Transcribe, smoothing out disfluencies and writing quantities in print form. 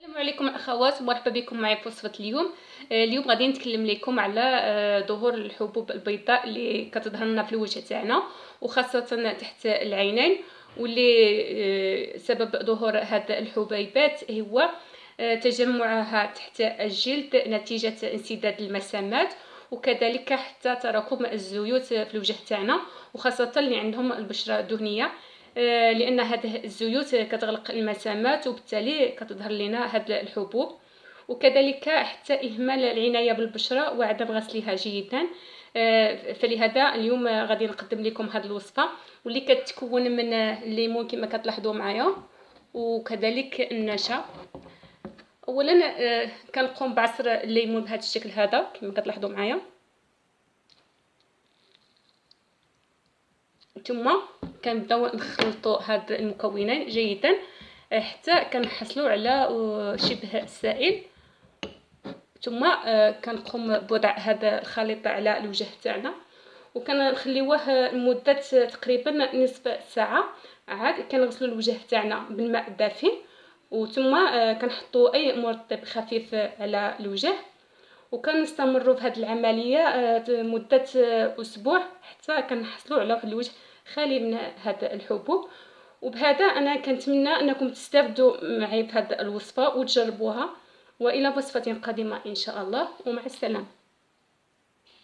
السلام عليكم الاخوات، مرحبا بكم معي في وصفه اليوم. اليوم غادي نتكلم لكم على ظهور الحبوب البيضاء اللي كتظهر لنا في الوجه تاعنا وخاصه تحت العينين، واللي سبب ظهور هذه الحبيبات هو تجمعها تحت الجلد نتيجه انسداد المسامات، وكذلك حتى تراكم الزيوت في الوجه تاعنا، وخاصه اللي عندهم البشره دهنيه، لان هذه الزيوت كتغلق المسامات وبالتالي كتظهر لنا هذه الحبوب. وكذلك حتى اهمال العنايه بالبشره وعدم غسلها جيدا. فلهذا اليوم غادي نقدم لكم هذه الوصفه واللي كتكون من الليمون كما كتلاحظوا معايا، وكذلك النشا. اولا كنقوم بعصر الليمون بهذا الشكل هذا كما كتلاحظوا معايا، ثم كنبداو نخلطوا هاد المكونين جيدا حتى كنحصلوا على شبه سائل، ثم كنقوم بوضع هذا الخليط على الوجه تاعنا وكنخليوه لمده تقريبا نصف ساعه. عاد كنغسلوا الوجه تاعنا بالماء الدافئ، وثم كنحطوا اي مرطب خفيف على الوجه، وكنستمروا في هذه العمليه مده اسبوع حتى كنحصلوا على واحد الوجه خالي من هذا الحبوب. وبهذا انا كنتمنى انكم تستافدوا معي في هذه الوصفه وتجربوها، والى وصفه قادمه ان شاء الله، ومع السلامه.